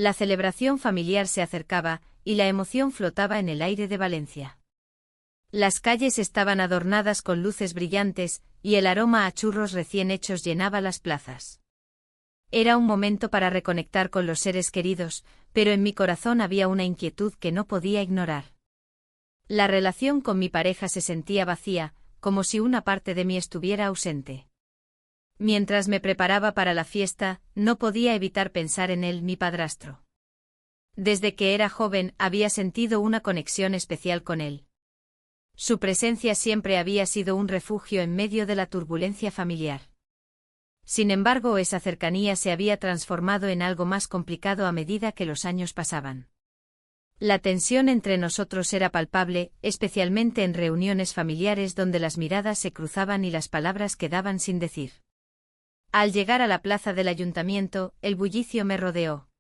La celebración familiar se acercaba, y la emoción flotaba en el aire de Valencia. Las calles estaban adornadas con luces brillantes, y el aroma a churros recién hechos llenaba las plazas. Era un momento para reconectar con los seres queridos, pero en mi corazón había una inquietud que no podía ignorar. La relación con mi pareja se sentía vacía, como si una parte de mí estuviera ausente. Mientras me preparaba para la fiesta, no podía evitar pensar en él, mi padrastro. Desde que era joven había sentido una conexión especial con él. Su presencia siempre había sido un refugio en medio de la turbulencia familiar. Sin embargo, esa cercanía se había transformado en algo más complicado a medida que los años pasaban. La tensión entre nosotros era palpable, especialmente en reuniones familiares donde las miradas se cruzaban y las palabras quedaban sin decir. Al llegar a la plaza del ayuntamiento, el bullicio me rodeó.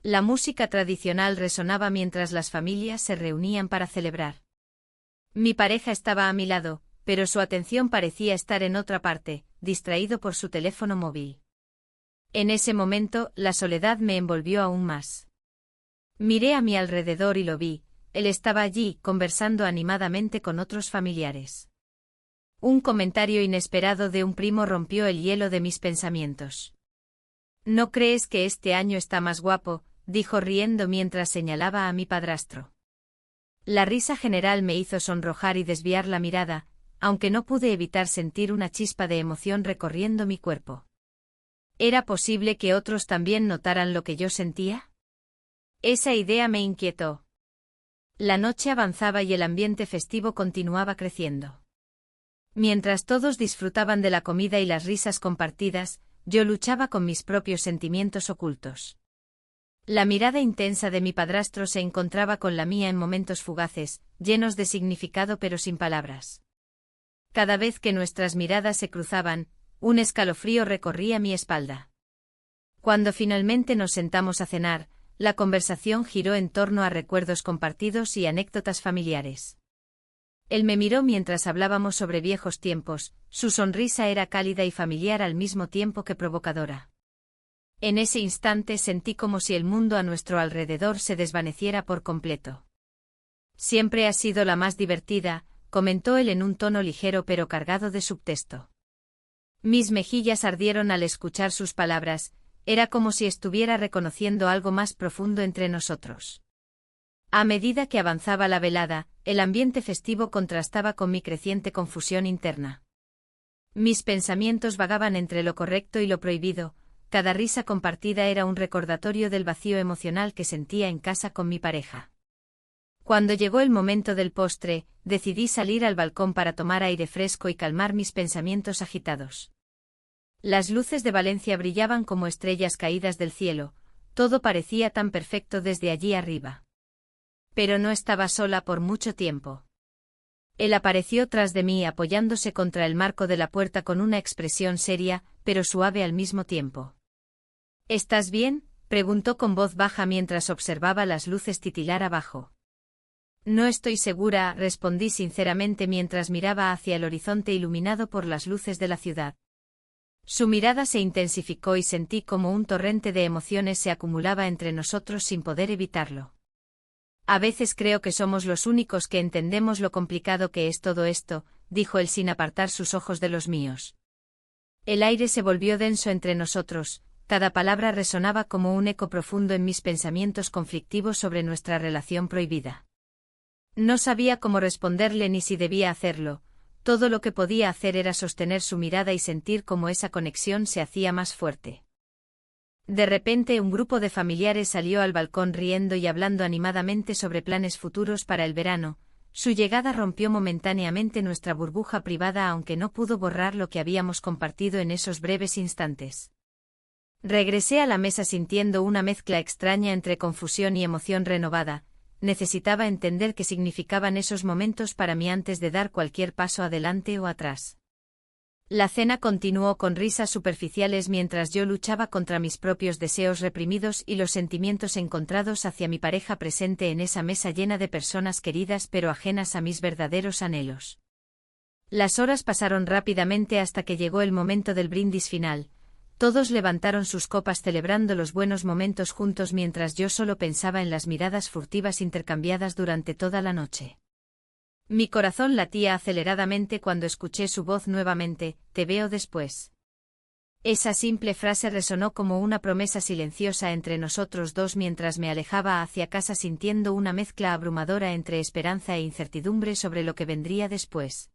La música tradicional resonaba mientras las familias se reunían para celebrar. Mi pareja estaba a mi lado, pero su atención parecía estar en otra parte, distraído por su teléfono móvil. En ese momento, la soledad me envolvió aún más. Miré a mi alrededor y lo vi, él estaba allí, conversando animadamente con otros familiares. Un comentario inesperado de un primo rompió el hielo de mis pensamientos. «¿No crees que este año está más guapo?», dijo riendo mientras señalaba a mi padrastro. La risa general me hizo sonrojar y desviar la mirada, aunque no pude evitar sentir una chispa de emoción recorriendo mi cuerpo. ¿Era posible que otros también notaran lo que yo sentía? Esa idea me inquietó. La noche avanzaba y el ambiente festivo continuaba creciendo. Mientras todos disfrutaban de la comida y las risas compartidas, yo luchaba con mis propios sentimientos ocultos. La mirada intensa de mi padrastro se encontraba con la mía en momentos fugaces, llenos de significado pero sin palabras. Cada vez que nuestras miradas se cruzaban, un escalofrío recorría mi espalda. Cuando finalmente nos sentamos a cenar, la conversación giró en torno a recuerdos compartidos y anécdotas familiares. Él me miró mientras hablábamos sobre viejos tiempos, su sonrisa era cálida y familiar al mismo tiempo que provocadora. En ese instante sentí como si el mundo a nuestro alrededor se desvaneciera por completo. «Siempre has sido la más divertida», comentó él en un tono ligero pero cargado de subtexto. Mis mejillas ardieron al escuchar sus palabras, era como si estuviera reconociendo algo más profundo entre nosotros. A medida que avanzaba la velada, el ambiente festivo contrastaba con mi creciente confusión interna. Mis pensamientos vagaban entre lo correcto y lo prohibido, cada risa compartida era un recordatorio del vacío emocional que sentía en casa con mi pareja. Cuando llegó el momento del postre, decidí salir al balcón para tomar aire fresco y calmar mis pensamientos agitados. Las luces de Valencia brillaban como estrellas caídas del cielo, todo parecía tan perfecto desde allí arriba. Pero no estaba sola por mucho tiempo. Él apareció tras de mí apoyándose contra el marco de la puerta con una expresión seria, pero suave al mismo tiempo. «¿Estás bien?», preguntó con voz baja mientras observaba las luces titilar abajo. «No estoy segura», respondí sinceramente mientras miraba hacia el horizonte iluminado por las luces de la ciudad. Su mirada se intensificó y sentí como un torrente de emociones se acumulaba entre nosotros sin poder evitarlo. «A veces creo que somos los únicos que entendemos lo complicado que es todo esto», dijo él sin apartar sus ojos de los míos. El aire se volvió denso entre nosotros, cada palabra resonaba como un eco profundo en mis pensamientos conflictivos sobre nuestra relación prohibida. No sabía cómo responderle ni si debía hacerlo, todo lo que podía hacer era sostener su mirada y sentir cómo esa conexión se hacía más fuerte. De repente un grupo de familiares salió al balcón riendo y hablando animadamente sobre planes futuros para el verano. Su llegada rompió momentáneamente nuestra burbuja privada aunque no pudo borrar lo que habíamos compartido en esos breves instantes. Regresé a la mesa sintiendo una mezcla extraña entre confusión y emoción renovada. Necesitaba entender qué significaban esos momentos para mí antes de dar cualquier paso adelante o atrás. La cena continuó con risas superficiales mientras yo luchaba contra mis propios deseos reprimidos y los sentimientos encontrados hacia mi pareja presente en esa mesa llena de personas queridas pero ajenas a mis verdaderos anhelos. Las horas pasaron rápidamente hasta que llegó el momento del brindis final. Todos levantaron sus copas celebrando los buenos momentos juntos mientras yo solo pensaba en las miradas furtivas intercambiadas durante toda la noche. Mi corazón latía aceleradamente cuando escuché su voz nuevamente: «Te veo después». Esa simple frase resonó como una promesa silenciosa entre nosotros dos mientras me alejaba hacia casa sintiendo una mezcla abrumadora entre esperanza e incertidumbre sobre lo que vendría después.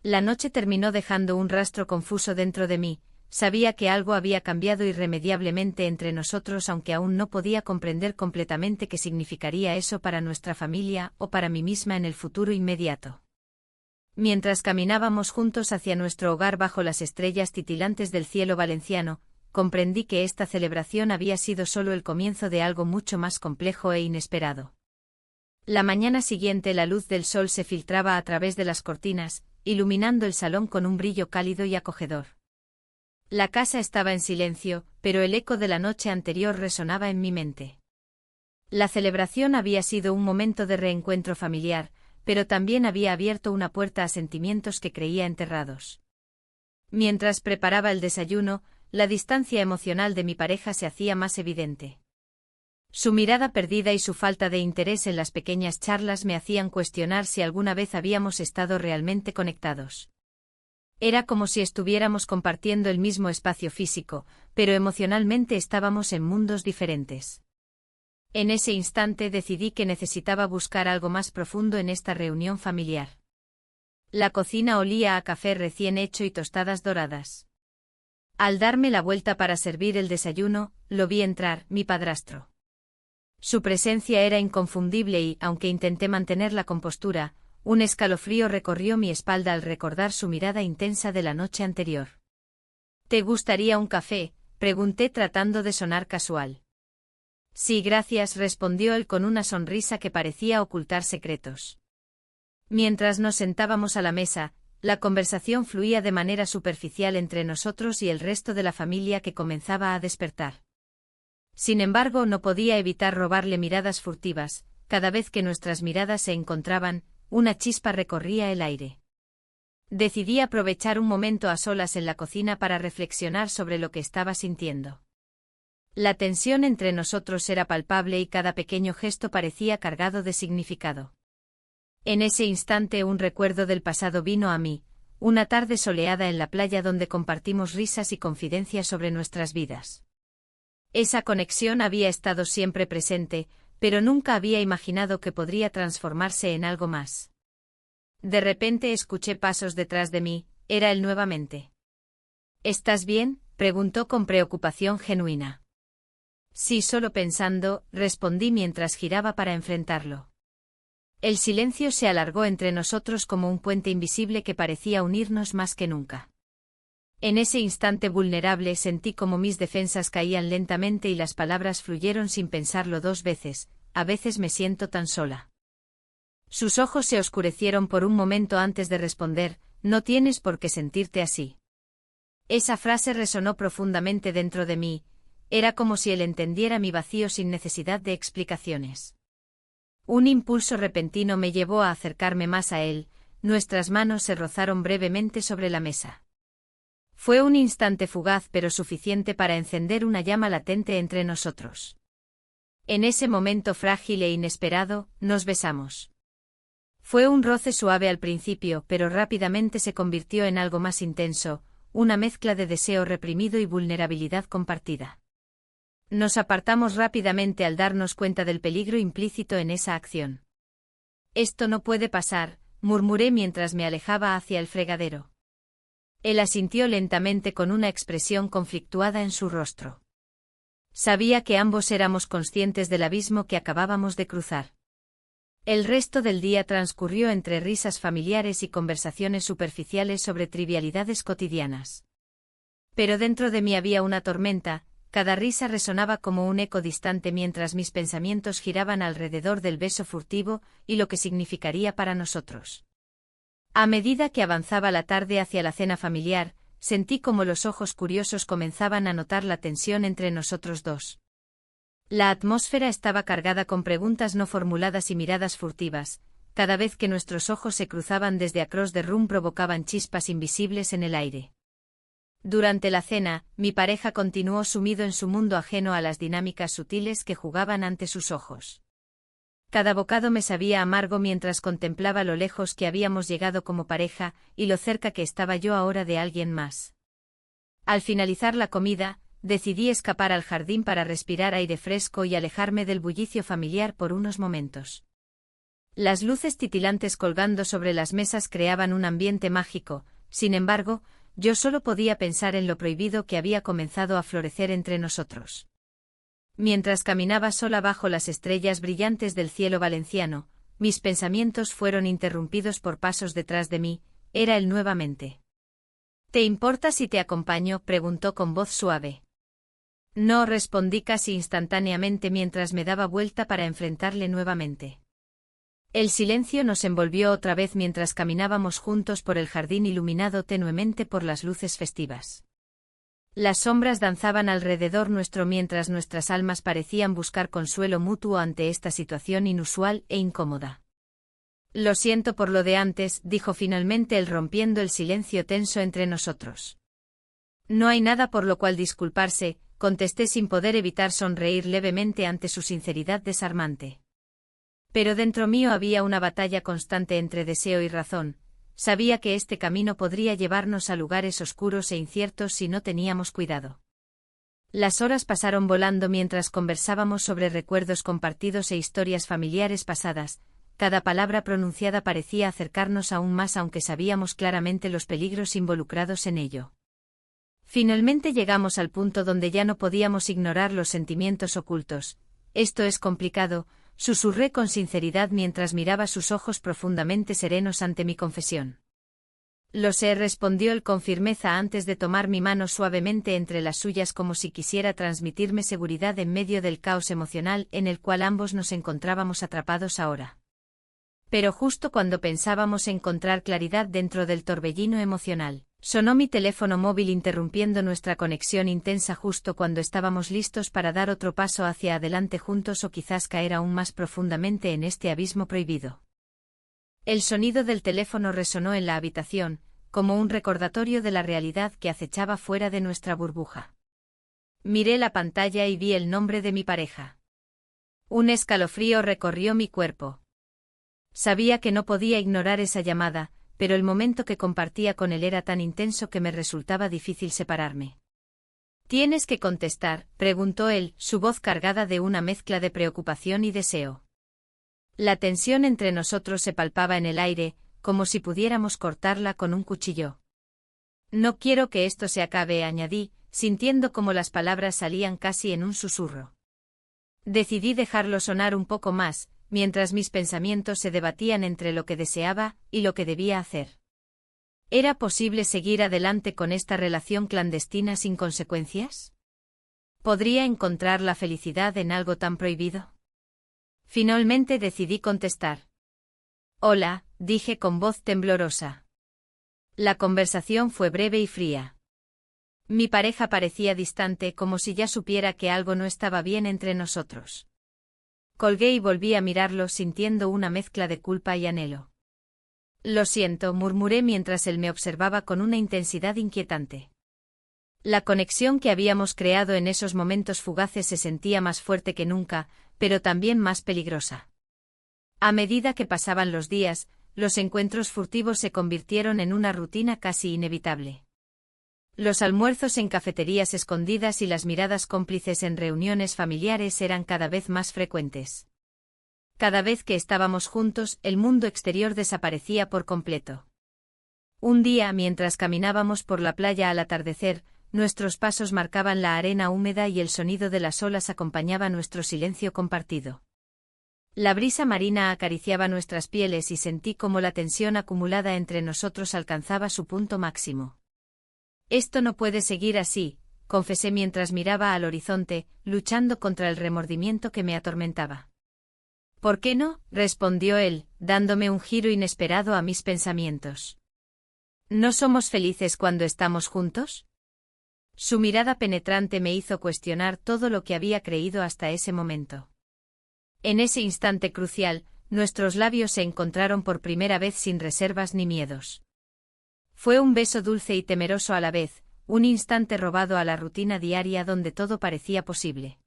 La noche terminó dejando un rastro confuso dentro de mí. Sabía que algo había cambiado irremediablemente entre nosotros, aunque aún no podía comprender completamente qué significaría eso para nuestra familia o para mí misma en el futuro inmediato. Mientras caminábamos juntos hacia nuestro hogar bajo las estrellas titilantes del cielo valenciano, comprendí que esta celebración había sido solo el comienzo de algo mucho más complejo e inesperado. La mañana siguiente la luz del sol se filtraba a través de las cortinas, iluminando el salón con un brillo cálido y acogedor. La casa estaba en silencio, pero el eco de la noche anterior resonaba en mi mente. La celebración había sido un momento de reencuentro familiar, pero también había abierto una puerta a sentimientos que creía enterrados. Mientras preparaba el desayuno, la distancia emocional de mi pareja se hacía más evidente. Su mirada perdida y su falta de interés en las pequeñas charlas me hacían cuestionar si alguna vez habíamos estado realmente conectados. Era como si estuviéramos compartiendo el mismo espacio físico, pero emocionalmente estábamos en mundos diferentes. En ese instante decidí que necesitaba buscar algo más profundo en esta reunión familiar. La cocina olía a café recién hecho y tostadas doradas. Al darme la vuelta para servir el desayuno, lo vi entrar, mi padrastro. Su presencia era inconfundible y, aunque intenté mantener la compostura, un escalofrío recorrió mi espalda al recordar su mirada intensa de la noche anterior. ¿Te gustaría un café?, pregunté tratando de sonar casual. Sí, gracias, respondió él con una sonrisa que parecía ocultar secretos. Mientras nos sentábamos a la mesa, la conversación fluía de manera superficial entre nosotros y el resto de la familia que comenzaba a despertar. Sin embargo, no podía evitar robarle miradas furtivas. Cada vez que nuestras miradas se encontraban, una chispa recorría el aire. Decidí aprovechar un momento a solas en la cocina para reflexionar sobre lo que estaba sintiendo. La tensión entre nosotros era palpable y cada pequeño gesto parecía cargado de significado. En ese instante un recuerdo del pasado vino a mí, una tarde soleada en la playa donde compartimos risas y confidencias sobre nuestras vidas. Esa conexión había estado siempre presente, pero nunca había imaginado que podría transformarse en algo más. De repente escuché pasos detrás de mí, era él nuevamente. ¿Estás bien?, preguntó con preocupación genuina. Sí, solo pensando, respondí mientras giraba para enfrentarlo. El silencio se alargó entre nosotros como un puente invisible que parecía unirnos más que nunca. En ese instante vulnerable sentí como mis defensas caían lentamente y las palabras fluyeron sin pensarlo dos veces: a veces me siento tan sola. Sus ojos se oscurecieron por un momento antes de responder: no tienes por qué sentirte así. Esa frase resonó profundamente dentro de mí. Era como si él entendiera mi vacío sin necesidad de explicaciones. Un impulso repentino me llevó a acercarme más a él, nuestras manos se rozaron brevemente sobre la mesa. Fue un instante fugaz pero suficiente para encender una llama latente entre nosotros. En ese momento frágil e inesperado, nos besamos. Fue un roce suave al principio, pero rápidamente se convirtió en algo más intenso, una mezcla de deseo reprimido y vulnerabilidad compartida. Nos apartamos rápidamente al darnos cuenta del peligro implícito en esa acción. Esto no puede pasar, murmuré mientras me alejaba hacia el fregadero. Él asintió lentamente con una expresión conflictuada en su rostro. Sabía que ambos éramos conscientes del abismo que acabábamos de cruzar. El resto del día transcurrió entre risas familiares y conversaciones superficiales sobre trivialidades cotidianas. Pero dentro de mí había una tormenta. Cada risa resonaba como un eco distante mientras mis pensamientos giraban alrededor del beso furtivo y lo que significaría para nosotros. A medida que avanzaba la tarde hacia la cena familiar, sentí como los ojos curiosos comenzaban a notar la tensión entre nosotros dos. La atmósfera estaba cargada con preguntas no formuladas y miradas furtivas. Cada vez que nuestros ojos se cruzaban desde across the room provocaban chispas invisibles en el aire. Durante la cena, mi pareja continuó sumido en su mundo ajeno a las dinámicas sutiles que jugaban ante sus ojos. Cada bocado me sabía amargo mientras contemplaba lo lejos que habíamos llegado como pareja y lo cerca que estaba yo ahora de alguien más. Al finalizar la comida, decidí escapar al jardín para respirar aire fresco y alejarme del bullicio familiar por unos momentos. Las luces titilantes colgando sobre las mesas creaban un ambiente mágico, sin embargo, yo solo podía pensar en lo prohibido que había comenzado a florecer entre nosotros. Mientras caminaba sola bajo las estrellas brillantes del cielo valenciano, mis pensamientos fueron interrumpidos por pasos detrás de mí. Era él nuevamente. ¿Te importa si te acompaño?, preguntó con voz suave. No, respondí casi instantáneamente mientras me daba vuelta para enfrentarle nuevamente. El silencio nos envolvió otra vez mientras caminábamos juntos por el jardín iluminado tenuemente por las luces festivas. Las sombras danzaban alrededor nuestro mientras nuestras almas parecían buscar consuelo mutuo ante esta situación inusual e incómoda. Lo siento por lo de antes, dijo finalmente él rompiendo el silencio tenso entre nosotros. No hay nada por lo cual disculparse, contesté sin poder evitar sonreír levemente ante su sinceridad desarmante. Pero dentro mío había una batalla constante entre deseo y razón. Sabía que este camino podría llevarnos a lugares oscuros e inciertos si no teníamos cuidado. Las horas pasaron volando mientras conversábamos sobre recuerdos compartidos e historias familiares pasadas. Cada palabra pronunciada parecía acercarnos aún más aunque sabíamos claramente los peligros involucrados en ello. Finalmente llegamos al punto donde ya no podíamos ignorar los sentimientos ocultos. Esto es complicado, susurré con sinceridad mientras miraba sus ojos profundamente serenos ante mi confesión. Lo sé, respondió él con firmeza antes de tomar mi mano suavemente entre las suyas como si quisiera transmitirme seguridad en medio del caos emocional en el cual ambos nos encontrábamos atrapados ahora. Pero justo cuando pensábamos encontrar claridad dentro del torbellino emocional, sonó mi teléfono móvil interrumpiendo nuestra conexión intensa justo cuando estábamos listos para dar otro paso hacia adelante juntos o quizás caer aún más profundamente en este abismo prohibido. El sonido del teléfono resonó en la habitación, como un recordatorio de la realidad que acechaba fuera de nuestra burbuja. Miré la pantalla y vi el nombre de mi pareja. Un escalofrío recorrió mi cuerpo. Sabía que no podía ignorar esa llamada, pero el momento que compartía con él era tan intenso que me resultaba difícil separarme. «¿Tienes que contestar?», preguntó él, su voz cargada de una mezcla de preocupación y deseo. La tensión entre nosotros se palpaba en el aire, como si pudiéramos cortarla con un cuchillo. «No quiero que esto se acabe», añadí, sintiendo como las palabras salían casi en un susurro. Decidí dejarlo sonar un poco más, mientras mis pensamientos se debatían entre lo que deseaba y lo que debía hacer. ¿Era posible seguir adelante con esta relación clandestina sin consecuencias? ¿Podría encontrar la felicidad en algo tan prohibido? Finalmente decidí contestar. «Hola», dije con voz temblorosa. La conversación fue breve y fría. Mi pareja parecía distante, como si ya supiera que algo no estaba bien entre nosotros. Colgué y volví a mirarlo sintiendo una mezcla de culpa y anhelo. «Lo siento», murmuré mientras él me observaba con una intensidad inquietante. La conexión que habíamos creado en esos momentos fugaces se sentía más fuerte que nunca, pero también más peligrosa. A medida que pasaban los días, los encuentros furtivos se convirtieron en una rutina casi inevitable. Los almuerzos en cafeterías escondidas y las miradas cómplices en reuniones familiares eran cada vez más frecuentes. Cada vez que estábamos juntos, el mundo exterior desaparecía por completo. Un día, mientras caminábamos por la playa al atardecer, nuestros pasos marcaban la arena húmeda y el sonido de las olas acompañaba nuestro silencio compartido. La brisa marina acariciaba nuestras pieles y sentí cómo la tensión acumulada entre nosotros alcanzaba su punto máximo. «Esto no puede seguir así», confesé mientras miraba al horizonte, luchando contra el remordimiento que me atormentaba. «¿Por qué no?», respondió él, dándome un giro inesperado a mis pensamientos. «¿No somos felices cuando estamos juntos?». Su mirada penetrante me hizo cuestionar todo lo que había creído hasta ese momento. En ese instante crucial, nuestros labios se encontraron por primera vez sin reservas ni miedos. Fue un beso dulce y temeroso a la vez, un instante robado a la rutina diaria donde todo parecía posible.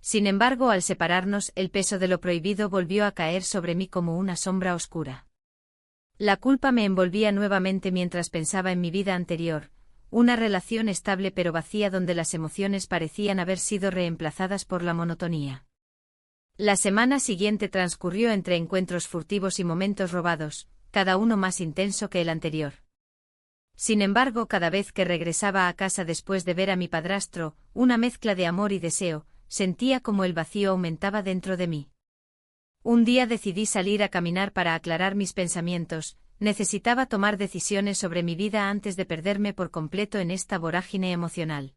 Sin embargo, al separarnos, el peso de lo prohibido volvió a caer sobre mí como una sombra oscura. La culpa me envolvía nuevamente mientras pensaba en mi vida anterior, una relación estable pero vacía donde las emociones parecían haber sido reemplazadas por la monotonía. La semana siguiente transcurrió entre encuentros furtivos y momentos robados, cada uno más intenso que el anterior. Sin embargo, cada vez que regresaba a casa después de ver a mi padrastro, una mezcla de amor y deseo, sentía como el vacío aumentaba dentro de mí. Un día decidí salir a caminar para aclarar mis pensamientos, necesitaba tomar decisiones sobre mi vida antes de perderme por completo en esta vorágine emocional.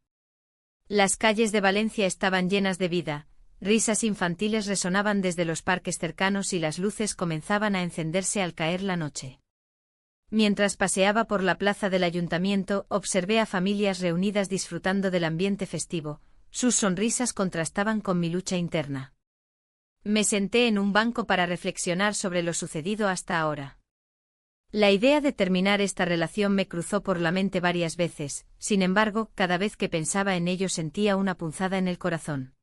Las calles de Valencia estaban llenas de vida, risas infantiles resonaban desde los parques cercanos y las luces comenzaban a encenderse al caer la noche. Mientras paseaba por la plaza del ayuntamiento, observé a familias reunidas disfrutando del ambiente festivo, sus sonrisas contrastaban con mi lucha interna. Me senté en un banco para reflexionar sobre lo sucedido hasta ahora. La idea de terminar esta relación me cruzó por la mente varias veces, sin embargo, cada vez que pensaba en ello sentía una punzada en el corazón.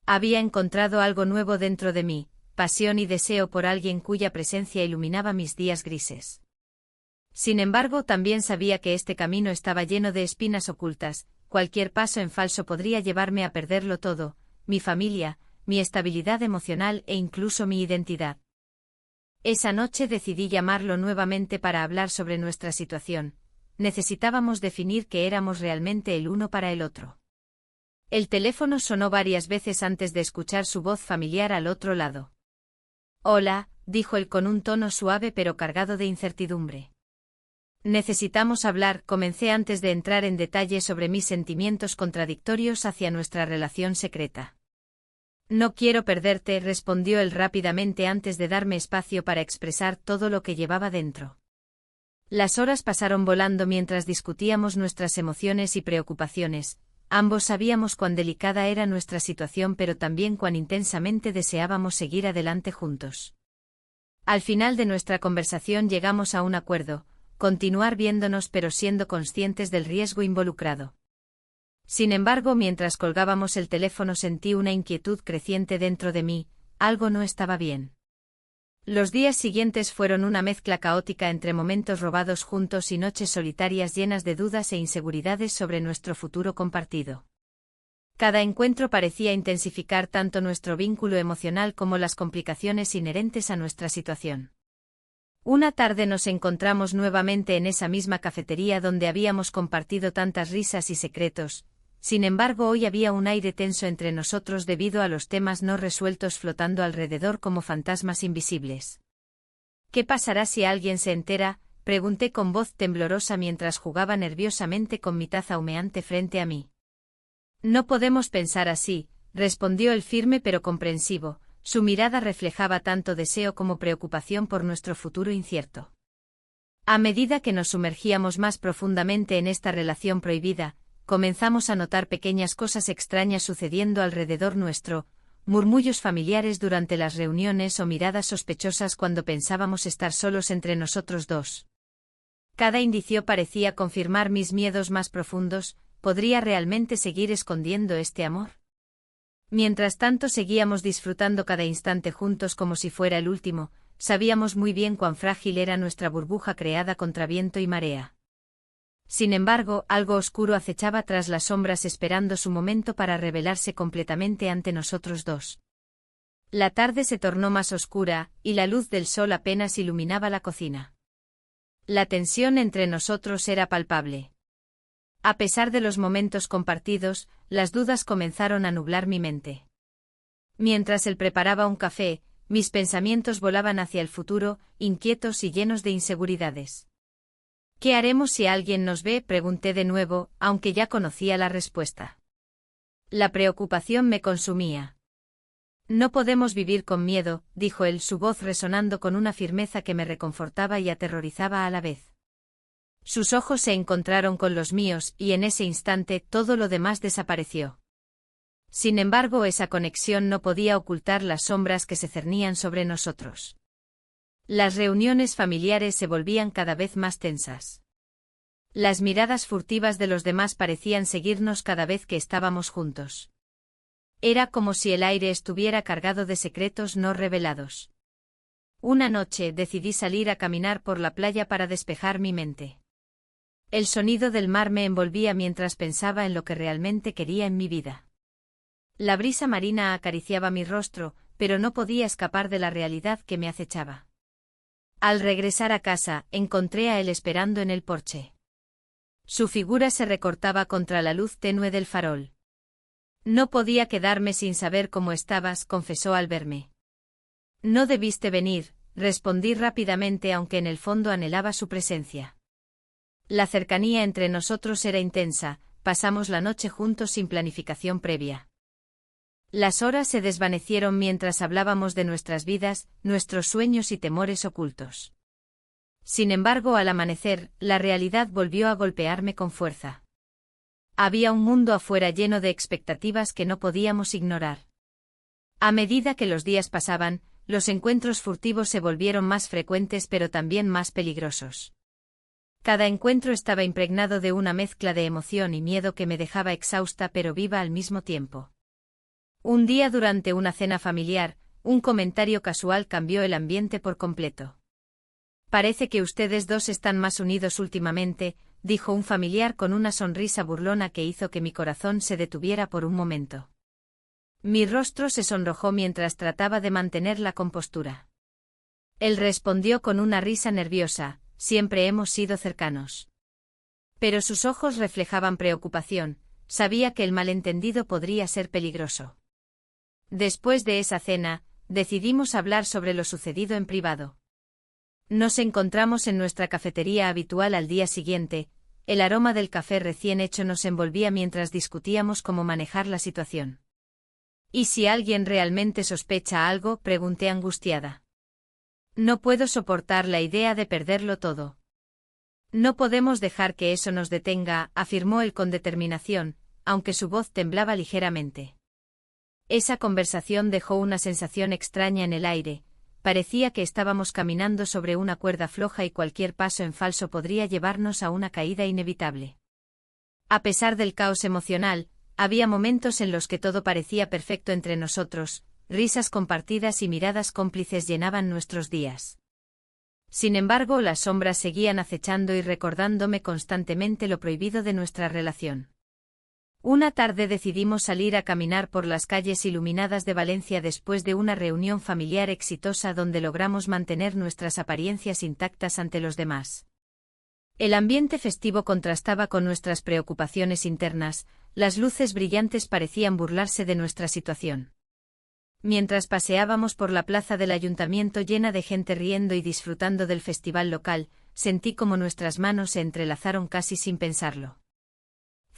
Había encontrado algo nuevo dentro de mí, pasión y deseo por alguien cuya presencia iluminaba mis días grises. Sin embargo, también sabía que este camino estaba lleno de espinas ocultas, cualquier paso en falso podría llevarme a perderlo todo, mi familia, mi estabilidad emocional e incluso mi identidad. Esa noche decidí llamarlo nuevamente para hablar sobre nuestra situación. Necesitábamos definir qué éramos realmente el uno para el otro. El teléfono sonó varias veces antes de escuchar su voz familiar al otro lado. «Hola», dijo él con un tono suave pero cargado de incertidumbre. «Necesitamos hablar», comencé antes de entrar en detalle sobre mis sentimientos contradictorios hacia nuestra relación secreta. «No quiero perderte», respondió él rápidamente antes de darme espacio para expresar todo lo que llevaba dentro. Las horas pasaron volando mientras discutíamos nuestras emociones y preocupaciones. Ambos sabíamos cuán delicada era nuestra situación pero también cuán intensamente deseábamos seguir adelante juntos. Al final de nuestra conversación llegamos a un acuerdo: continuar viéndonos pero siendo conscientes del riesgo involucrado. Sin embargo, mientras colgábamos el teléfono sentí una inquietud creciente dentro de mí, algo no estaba bien. Los días siguientes fueron una mezcla caótica entre momentos robados juntos y noches solitarias llenas de dudas e inseguridades sobre nuestro futuro compartido. Cada encuentro parecía intensificar tanto nuestro vínculo emocional como las complicaciones inherentes a nuestra situación. Una tarde nos encontramos nuevamente en esa misma cafetería donde habíamos compartido tantas risas y secretos. Sin embargo, hoy había un aire tenso entre nosotros debido a los temas no resueltos flotando alrededor como fantasmas invisibles. «¿Qué pasará si alguien se entera?», pregunté con voz temblorosa mientras jugaba nerviosamente con mi taza humeante frente a mí. «No podemos pensar así», respondió él firme pero comprensivo. Su mirada reflejaba tanto deseo como preocupación por nuestro futuro incierto. A medida que nos sumergíamos más profundamente en esta relación prohibida, comenzamos a notar pequeñas cosas extrañas sucediendo alrededor nuestro, murmullos familiares durante las reuniones o miradas sospechosas cuando pensábamos estar solos entre nosotros dos. Cada indicio parecía confirmar mis miedos más profundos: ¿podría realmente seguir escondiendo este amor? Mientras tanto seguíamos disfrutando cada instante juntos como si fuera el último. Sabíamos muy bien cuán frágil era nuestra burbuja creada contra viento y marea. Sin embargo, algo oscuro acechaba tras las sombras esperando su momento para revelarse completamente ante nosotros dos. La tarde se tornó más oscura, y la luz del sol apenas iluminaba la cocina. La tensión entre nosotros era palpable. A pesar de los momentos compartidos, las dudas comenzaron a nublar mi mente. Mientras él preparaba un café, mis pensamientos volaban hacia el futuro, inquietos y llenos de inseguridades. «¿Qué haremos si alguien nos ve?», pregunté de nuevo, aunque ya conocía la respuesta. La preocupación me consumía. «No podemos vivir con miedo», dijo él, su voz resonando con una firmeza que me reconfortaba y aterrorizaba a la vez. Sus ojos se encontraron con los míos, y en ese instante todo lo demás desapareció. Sin embargo, esa conexión no podía ocultar las sombras que se cernían sobre nosotros. Las reuniones familiares se volvían cada vez más tensas. Las miradas furtivas de los demás parecían seguirnos cada vez que estábamos juntos. Era como si el aire estuviera cargado de secretos no revelados. Una noche decidí salir a caminar por la playa para despejar mi mente. El sonido del mar me envolvía mientras pensaba en lo que realmente quería en mi vida. La brisa marina acariciaba mi rostro, pero no podía escapar de la realidad que me acechaba. Al regresar a casa, encontré a él esperando en el porche. Su figura se recortaba contra la luz tenue del farol. No podía quedarme sin saber cómo estabas, confesó al verme. No debiste venir, respondí rápidamente aunque en el fondo anhelaba su presencia. La cercanía entre nosotros era intensa, pasamos la noche juntos sin planificación previa. Las horas se desvanecieron mientras hablábamos de nuestras vidas, nuestros sueños y temores ocultos. Sin embargo, al amanecer, la realidad volvió a golpearme con fuerza. Había un mundo afuera lleno de expectativas que no podíamos ignorar. A medida que los días pasaban, los encuentros furtivos se volvieron más frecuentes pero también más peligrosos. Cada encuentro estaba impregnado de una mezcla de emoción y miedo que me dejaba exhausta pero viva al mismo tiempo. Un día durante una cena familiar, un comentario casual cambió el ambiente por completo. Parece que ustedes dos están más unidos últimamente, dijo un familiar con una sonrisa burlona que hizo que mi corazón se detuviera por un momento. Mi rostro se sonrojó mientras trataba de mantener la compostura. Él respondió con una risa nerviosa, siempre hemos sido cercanos. Pero sus ojos reflejaban preocupación, sabía que el malentendido podría ser peligroso. Después de esa cena, decidimos hablar sobre lo sucedido en privado. Nos encontramos en nuestra cafetería habitual al día siguiente, el aroma del café recién hecho nos envolvía mientras discutíamos cómo manejar la situación. ¿Y si alguien realmente sospecha algo?, pregunté angustiada. No puedo soportar la idea de perderlo todo. No podemos dejar que eso nos detenga, afirmó él con determinación, aunque su voz temblaba ligeramente. Esa conversación dejó una sensación extraña en el aire. Parecía que estábamos caminando sobre una cuerda floja y cualquier paso en falso podría llevarnos a una caída inevitable. A pesar del caos emocional, había momentos en los que todo parecía perfecto entre nosotros, risas compartidas y miradas cómplices llenaban nuestros días. Sin embargo, las sombras seguían acechando y recordándome constantemente lo prohibido de nuestra relación. Una tarde decidimos salir a caminar por las calles iluminadas de Valencia después de una reunión familiar exitosa donde logramos mantener nuestras apariencias intactas ante los demás. El ambiente festivo contrastaba con nuestras preocupaciones internas, las luces brillantes parecían burlarse de nuestra situación. Mientras paseábamos por la plaza del ayuntamiento llena de gente riendo y disfrutando del festival local, sentí como nuestras manos se entrelazaron casi sin pensarlo.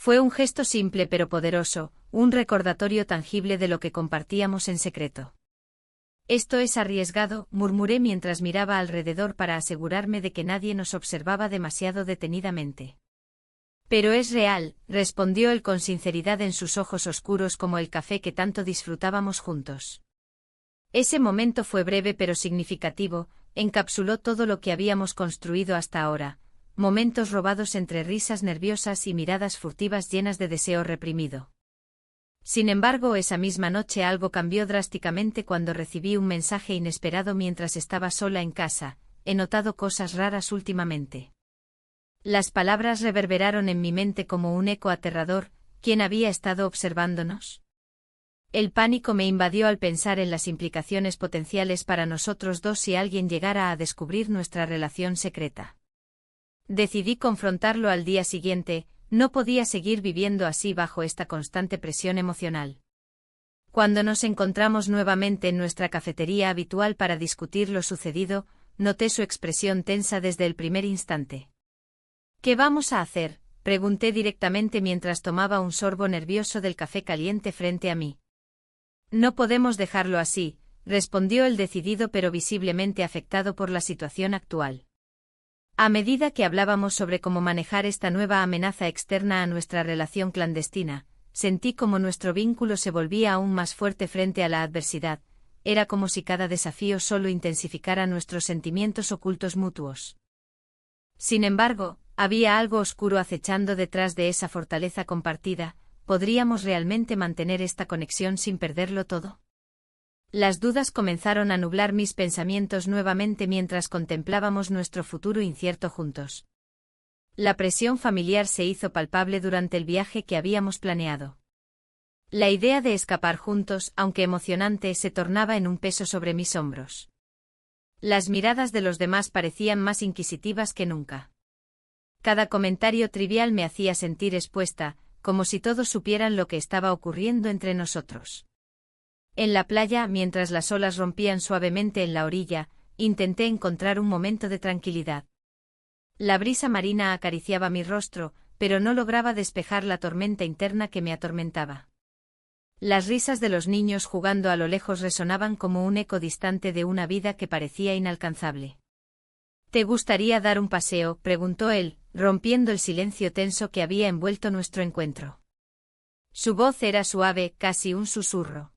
Fue un gesto simple pero poderoso, un recordatorio tangible de lo que compartíamos en secreto. Esto es arriesgado, murmuré mientras miraba alrededor para asegurarme de que nadie nos observaba demasiado detenidamente. Pero es real, respondió él con sinceridad en sus ojos oscuros como el café que tanto disfrutábamos juntos. Ese momento fue breve pero significativo, encapsuló todo lo que habíamos construido hasta ahora. Momentos robados entre risas nerviosas y miradas furtivas llenas de deseo reprimido. Sin embargo, esa misma noche algo cambió drásticamente cuando recibí un mensaje inesperado mientras estaba sola en casa. He notado cosas raras últimamente. Las palabras reverberaron en mi mente como un eco aterrador. ¿Quién había estado observándonos? El pánico me invadió al pensar en las implicaciones potenciales para nosotros dos si alguien llegara a descubrir nuestra relación secreta. Decidí confrontarlo al día siguiente, no podía seguir viviendo así bajo esta constante presión emocional. Cuando nos encontramos nuevamente en nuestra cafetería habitual para discutir lo sucedido, noté su expresión tensa desde el primer instante. ¿Qué vamos a hacer?, pregunté directamente mientras tomaba un sorbo nervioso del café caliente frente a mí. No podemos dejarlo así, respondió él decidido pero visiblemente afectado por la situación actual. A medida que hablábamos sobre cómo manejar esta nueva amenaza externa a nuestra relación clandestina, sentí como nuestro vínculo se volvía aún más fuerte frente a la adversidad. Era como si cada desafío solo intensificara nuestros sentimientos ocultos mutuos. Sin embargo, Había algo oscuro acechando detrás de esa fortaleza compartida. ¿Podríamos realmente mantener esta conexión sin perderlo todo? Las dudas comenzaron a nublar mis pensamientos nuevamente mientras contemplábamos nuestro futuro incierto juntos. La presión familiar se hizo palpable durante el viaje que habíamos planeado. La idea de escapar juntos, aunque emocionante, se tornaba en un peso sobre mis hombros. Las miradas de los demás parecían más inquisitivas que nunca. Cada comentario trivial me hacía sentir expuesta, como si todos supieran lo que estaba ocurriendo entre nosotros. En la playa, mientras las olas rompían suavemente en la orilla, intenté encontrar un momento de tranquilidad. La brisa marina acariciaba mi rostro, pero no lograba despejar la tormenta interna que me atormentaba. Las risas de los niños jugando a lo lejos resonaban como un eco distante de una vida que parecía inalcanzable. ¿Te gustaría dar un paseo?, preguntó él, rompiendo el silencio tenso que había envuelto nuestro encuentro. Su voz era suave, casi un susurro.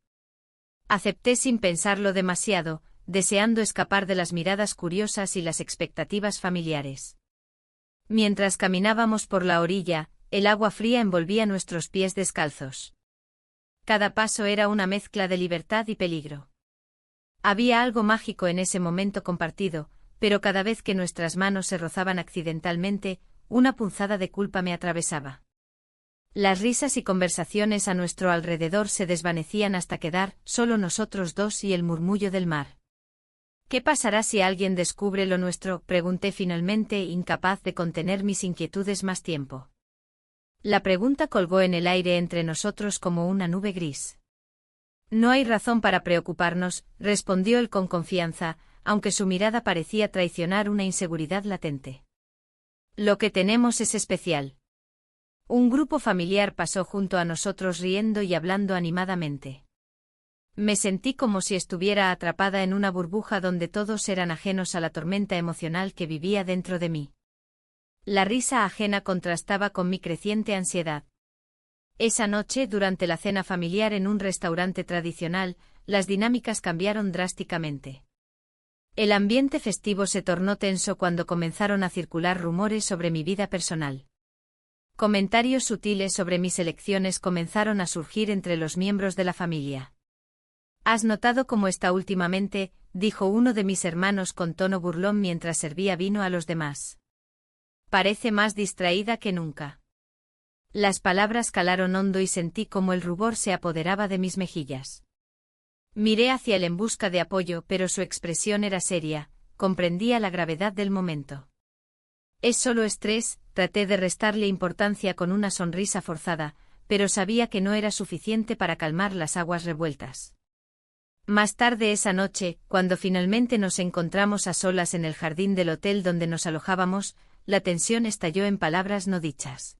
Acepté sin pensarlo demasiado, deseando escapar de las miradas curiosas y las expectativas familiares. Mientras caminábamos por la orilla, el agua fría envolvía nuestros pies descalzos. Cada paso era una mezcla de libertad y peligro. Había algo mágico en ese momento compartido, pero cada vez que nuestras manos se rozaban accidentalmente, una punzada de culpa me atravesaba. Las risas y conversaciones a nuestro alrededor se desvanecían hasta quedar solo nosotros dos y el murmullo del mar. ¿Qué pasará si alguien descubre lo nuestro?, pregunté finalmente, incapaz de contener mis inquietudes más tiempo. La pregunta colgó en el aire entre nosotros como una nube gris. No hay razón para preocuparnos, respondió él con confianza, aunque su mirada parecía traicionar una inseguridad latente. Lo que tenemos es especial. Un grupo familiar pasó junto a nosotros riendo y hablando animadamente. Me sentí como si estuviera atrapada en una burbuja donde todos eran ajenos a la tormenta emocional que vivía dentro de mí. La risa ajena contrastaba con mi creciente ansiedad. Esa noche, durante la cena familiar en un restaurante tradicional, las dinámicas cambiaron drásticamente. El ambiente festivo se tornó tenso cuando comenzaron a circular rumores sobre mi vida personal. Comentarios sutiles sobre mis elecciones comenzaron a surgir entre los miembros de la familia. ¿Has notado cómo está últimamente?, dijo uno de mis hermanos con tono burlón mientras servía vino a los demás. Parece más distraída que nunca. Las palabras calaron hondo y sentí como el rubor se apoderaba de mis mejillas. Miré hacia él en busca de apoyo, pero su expresión era seria, comprendía la gravedad del momento. Es solo estrés, traté de restarle importancia con una sonrisa forzada, pero sabía que no era suficiente para calmar las aguas revueltas. Más tarde esa noche, cuando finalmente nos encontramos a solas en el jardín del hotel donde nos alojábamos, la tensión estalló en palabras no dichas.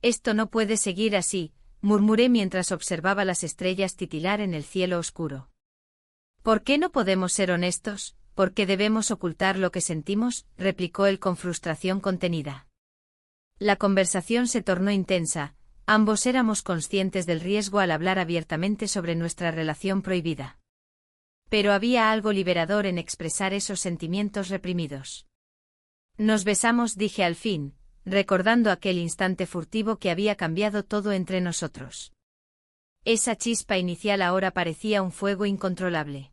Esto no puede seguir así, murmuré mientras observaba las estrellas titilar en el cielo oscuro. ¿Por qué no podemos ser honestos? ¿Por qué debemos ocultar lo que sentimos?, replicó él con frustración contenida. La conversación se tornó intensa, ambos éramos conscientes del riesgo al hablar abiertamente sobre nuestra relación prohibida. Pero había algo liberador en expresar esos sentimientos reprimidos. Nos besamos, dije al fin, recordando aquel instante furtivo que había cambiado todo entre nosotros. Esa chispa inicial ahora parecía un fuego incontrolable.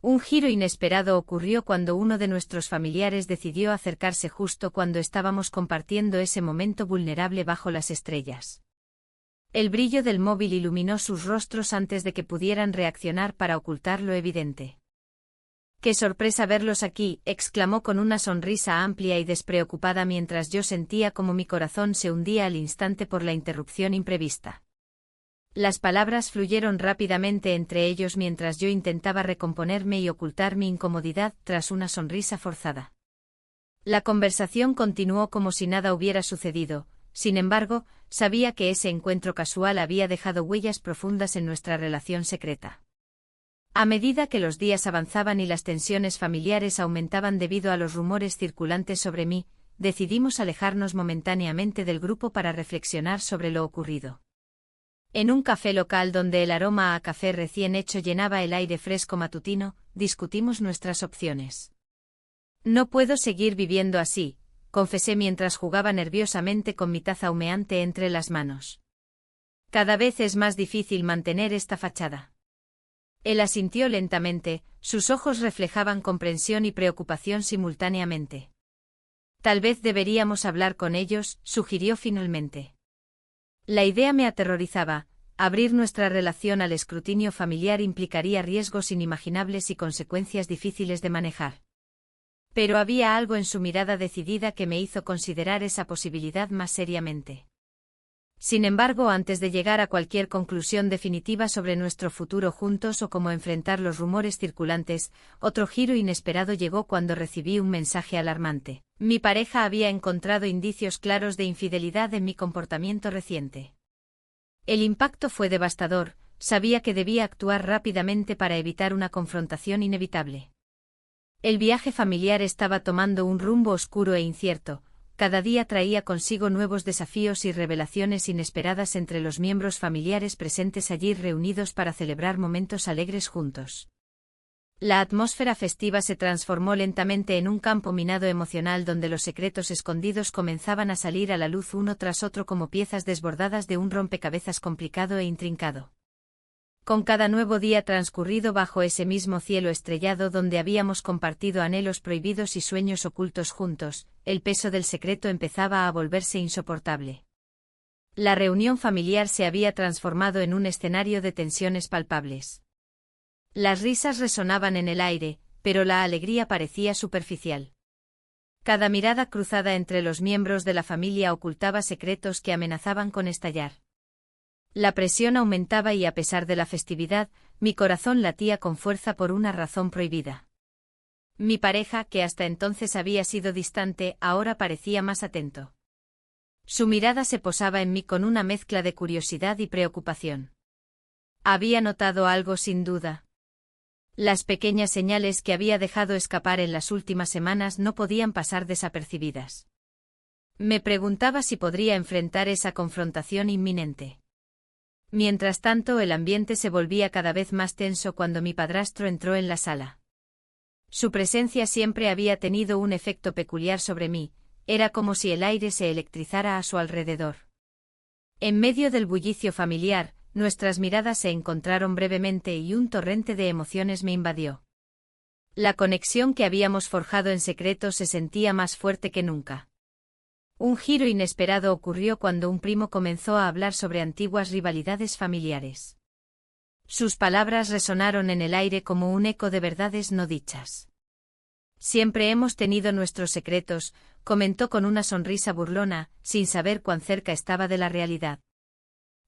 Un giro inesperado ocurrió cuando uno de nuestros familiares decidió acercarse justo cuando estábamos compartiendo ese momento vulnerable bajo las estrellas. El brillo del móvil iluminó sus rostros antes de que pudieran reaccionar para ocultar lo evidente. ¡Qué sorpresa verlos aquí!, exclamó con una sonrisa amplia y despreocupada mientras yo sentía como mi corazón se hundía al instante por la interrupción imprevista. Las palabras fluyeron rápidamente entre ellos mientras yo intentaba recomponerme y ocultar mi incomodidad tras una sonrisa forzada. La conversación continuó como si nada hubiera sucedido, sin embargo, sabía que ese encuentro casual había dejado huellas profundas en nuestra relación secreta. A medida que los días avanzaban y las tensiones familiares aumentaban debido a los rumores circulantes sobre mí, decidimos alejarnos momentáneamente del grupo para reflexionar sobre lo ocurrido. En un café local donde el aroma a café recién hecho llenaba el aire fresco matutino, discutimos nuestras opciones. No puedo seguir viviendo así, confesé mientras jugaba nerviosamente con mi taza humeante entre las manos. Cada vez es más difícil mantener esta fachada. Él asintió lentamente, sus ojos reflejaban comprensión y preocupación simultáneamente. Tal vez deberíamos hablar con ellos, sugirió finalmente. La idea me aterrorizaba. Abrir nuestra relación al escrutinio familiar implicaría riesgos inimaginables y consecuencias difíciles de manejar. Pero había algo en su mirada decidida que me hizo considerar esa posibilidad más seriamente. Sin embargo, antes de llegar a cualquier conclusión definitiva sobre nuestro futuro juntos o cómo enfrentar los rumores circulantes, otro giro inesperado llegó cuando recibí un mensaje alarmante. Mi pareja había encontrado indicios claros de infidelidad en mi comportamiento reciente. El impacto fue devastador, sabía que debía actuar rápidamente para evitar una confrontación inevitable. El viaje familiar estaba tomando un rumbo oscuro e incierto. Cada día traía consigo nuevos desafíos y revelaciones inesperadas entre los miembros familiares presentes allí reunidos para celebrar momentos alegres juntos. La atmósfera festiva se transformó lentamente en un campo minado emocional donde los secretos escondidos comenzaban a salir a la luz uno tras otro como piezas desbordadas de un rompecabezas complicado e intrincado. Con cada nuevo día transcurrido bajo ese mismo cielo estrellado donde habíamos compartido anhelos prohibidos y sueños ocultos juntos, el peso del secreto empezaba a volverse insoportable. La reunión familiar se había transformado en un escenario de tensiones palpables. Las risas resonaban en el aire, pero la alegría parecía superficial. Cada mirada cruzada entre los miembros de la familia ocultaba secretos que amenazaban con estallar. La presión aumentaba y a pesar de la festividad, mi corazón latía con fuerza por una razón prohibida. Mi pareja, que hasta entonces había sido distante, ahora parecía más atento. Su mirada se posaba en mí con una mezcla de curiosidad y preocupación. Había notado algo sin duda. Las pequeñas señales que había dejado escapar en las últimas semanas no podían pasar desapercibidas. Me preguntaba si podría enfrentar esa confrontación inminente. Mientras tanto, el ambiente se volvía cada vez más tenso cuando mi padrastro entró en la sala. Su presencia siempre había tenido un efecto peculiar sobre mí, era como si el aire se electrizara a su alrededor. En medio del bullicio familiar, nuestras miradas se encontraron brevemente y un torrente de emociones me invadió. La conexión que habíamos forjado en secreto se sentía más fuerte que nunca. Un giro inesperado ocurrió cuando un primo comenzó a hablar sobre antiguas rivalidades familiares. Sus palabras resonaron en el aire como un eco de verdades no dichas. Siempre hemos tenido nuestros secretos, comentó con una sonrisa burlona, sin saber cuán cerca estaba de la realidad.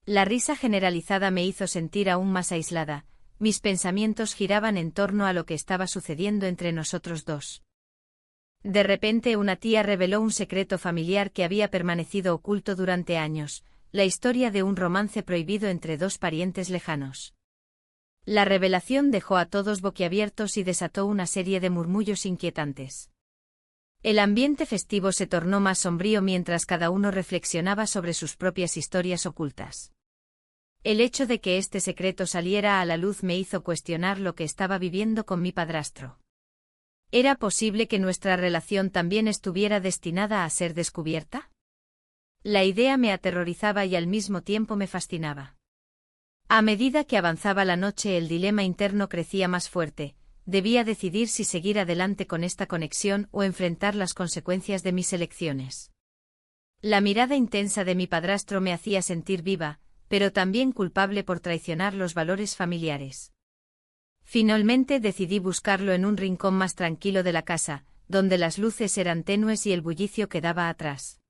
La risa generalizada me hizo sentir aún más aislada, mis pensamientos giraban en torno a lo que estaba sucediendo entre nosotros dos. De repente una tía reveló un secreto familiar que había permanecido oculto durante años, la historia de un romance prohibido entre dos parientes lejanos. La revelación dejó a todos boquiabiertos y desató una serie de murmullos inquietantes. El ambiente festivo se tornó más sombrío mientras cada uno reflexionaba sobre sus propias historias ocultas. El hecho de que este secreto saliera a la luz me hizo cuestionar lo que estaba viviendo con mi padrastro. ¿Era posible que nuestra relación también estuviera destinada a ser descubierta? La idea me aterrorizaba y al mismo tiempo me fascinaba. A medida que avanzaba la noche el dilema interno crecía más fuerte, debía decidir si seguir adelante con esta conexión o enfrentar las consecuencias de mis elecciones. La mirada intensa de mi padrastro me hacía sentir viva, pero también culpable por traicionar los valores familiares. Finalmente decidí buscarlo en un rincón más tranquilo de la casa, donde las luces eran tenues y el bullicio quedaba atrás.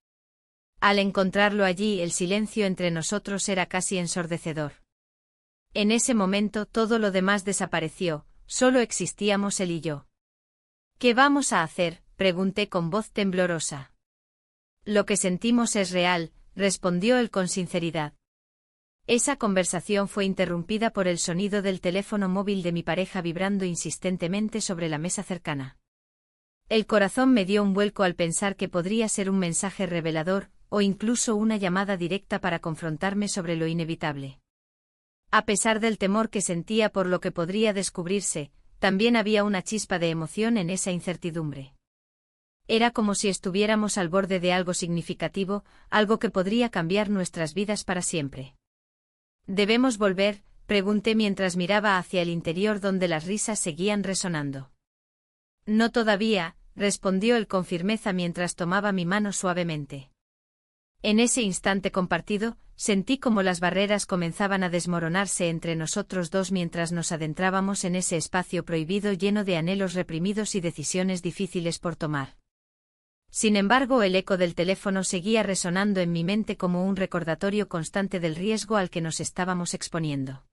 Al encontrarlo allí, el silencio entre nosotros era casi ensordecedor. En ese momento todo lo demás desapareció, solo existíamos él y yo. ¿Qué vamos a hacer?, pregunté con voz temblorosa. Lo que sentimos es real, respondió él con sinceridad. Esa conversación fue interrumpida por el sonido del teléfono móvil de mi pareja vibrando insistentemente sobre la mesa cercana. El corazón me dio un vuelco al pensar que podría ser un mensaje revelador, o incluso una llamada directa para confrontarme sobre lo inevitable. A pesar del temor que sentía por lo que podría descubrirse, también había una chispa de emoción en esa incertidumbre. Era como si estuviéramos al borde de algo significativo, algo que podría cambiar nuestras vidas para siempre. ¿Debemos volver?, pregunté mientras miraba hacia el interior donde las risas seguían resonando. No todavía, respondió él con firmeza mientras tomaba mi mano suavemente. En ese instante compartido, sentí como las barreras comenzaban a desmoronarse entre nosotros dos mientras nos adentrábamos en ese espacio prohibido lleno de anhelos reprimidos y decisiones difíciles por tomar. Sin embargo, el eco del teléfono seguía resonando en mi mente como un recordatorio constante del riesgo al que nos estábamos exponiendo.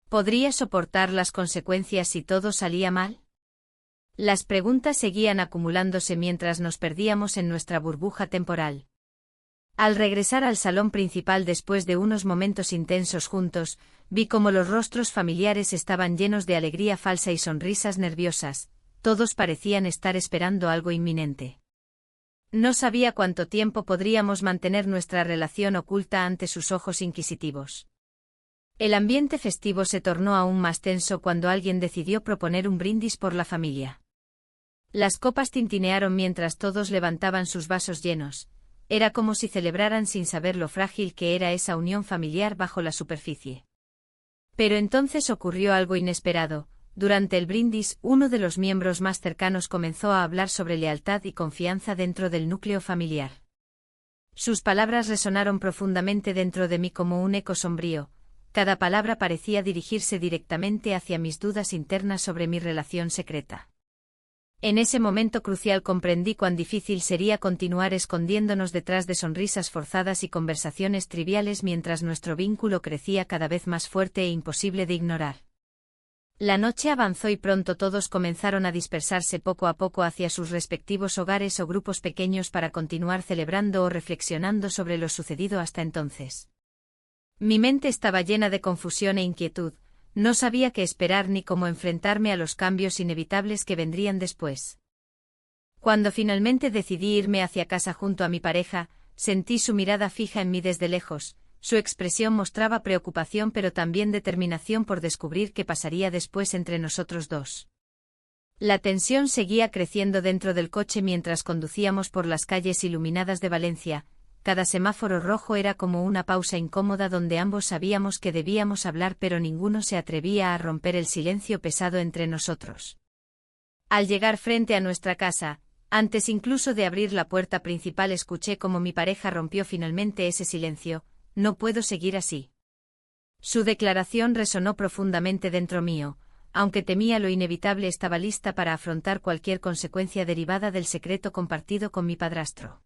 ¿Podría soportar las consecuencias si todo salía mal? Las preguntas seguían acumulándose mientras nos perdíamos en nuestra burbuja temporal. Al regresar al salón principal después de unos momentos intensos juntos, vi cómo los rostros familiares estaban llenos de alegría falsa y sonrisas nerviosas, todos parecían estar esperando algo inminente. No sabía cuánto tiempo podríamos mantener nuestra relación oculta ante sus ojos inquisitivos. El ambiente festivo se tornó aún más tenso cuando alguien decidió proponer un brindis por la familia. Las copas tintinearon mientras todos levantaban sus vasos llenos. Era como si celebraran sin saber lo frágil que era esa unión familiar bajo la superficie. Pero entonces ocurrió algo inesperado. Durante el brindis, uno de los miembros más cercanos comenzó a hablar sobre lealtad y confianza dentro del núcleo familiar. Sus palabras resonaron profundamente dentro de mí como un eco sombrío. Cada palabra parecía dirigirse directamente hacia mis dudas internas sobre mi relación secreta. En ese momento crucial comprendí cuán difícil sería continuar escondiéndonos detrás de sonrisas forzadas y conversaciones triviales mientras nuestro vínculo crecía cada vez más fuerte e imposible de ignorar. La noche avanzó y pronto todos comenzaron a dispersarse poco a poco hacia sus respectivos hogares o grupos pequeños para continuar celebrando o reflexionando sobre lo sucedido hasta entonces. Mi mente estaba llena de confusión e inquietud, no sabía qué esperar ni cómo enfrentarme a los cambios inevitables que vendrían después. Cuando finalmente decidí irme hacia casa junto a mi pareja, sentí su mirada fija en mí desde lejos. Su expresión mostraba preocupación pero también determinación por descubrir qué pasaría después entre nosotros dos. La tensión seguía creciendo dentro del coche mientras conducíamos por las calles iluminadas de Valencia. Cada semáforo rojo era como una pausa incómoda donde ambos sabíamos que debíamos hablar pero ninguno se atrevía a romper el silencio pesado entre nosotros. Al llegar frente a nuestra casa, antes incluso de abrir la puerta principal escuché cómo mi pareja rompió finalmente ese silencio. No puedo seguir así. Su declaración resonó profundamente dentro mío, aunque temía lo inevitable estaba lista para afrontar cualquier consecuencia derivada del secreto compartido con mi padrastro.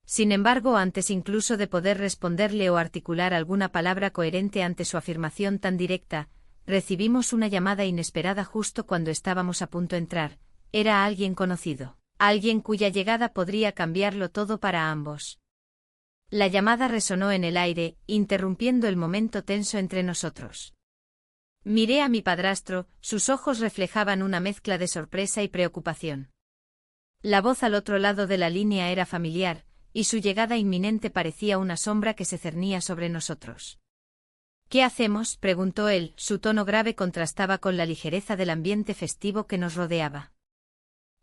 Sin embargo, antes incluso de poder responderle o articular alguna palabra coherente ante su afirmación tan directa, recibimos una llamada inesperada justo cuando estábamos a punto de entrar. Era alguien conocido, alguien cuya llegada podría cambiarlo todo para ambos. La llamada resonó en el aire, interrumpiendo el momento tenso entre nosotros. Miré a mi padrastro, sus ojos reflejaban una mezcla de sorpresa y preocupación. La voz al otro lado de la línea era familiar, y su llegada inminente parecía una sombra que se cernía sobre nosotros. ¿Qué hacemos?, preguntó él, su tono grave contrastaba con la ligereza del ambiente festivo que nos rodeaba.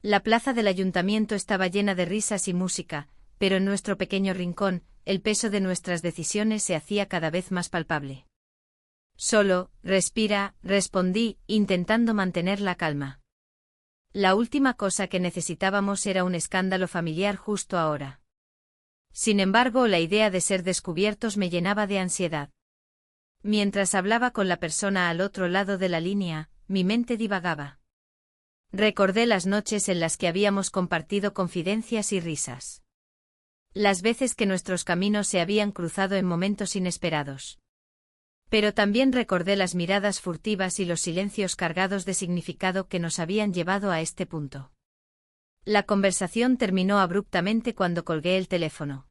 La plaza del ayuntamiento estaba llena de risas y música, pero en nuestro pequeño rincón, el peso de nuestras decisiones se hacía cada vez más palpable. Solo, respira, respondí, intentando mantener la calma. La última cosa que necesitábamos era un escándalo familiar justo ahora. Sin embargo, la idea de ser descubiertos me llenaba de ansiedad. Mientras hablaba con la persona al otro lado de la línea, mi mente divagaba. Recordé las noches en las que habíamos compartido confidencias y risas. Las veces que nuestros caminos se habían cruzado en momentos inesperados. Pero también recordé las miradas furtivas y los silencios cargados de significado que nos habían llevado a este punto. La conversación terminó abruptamente cuando colgué el teléfono.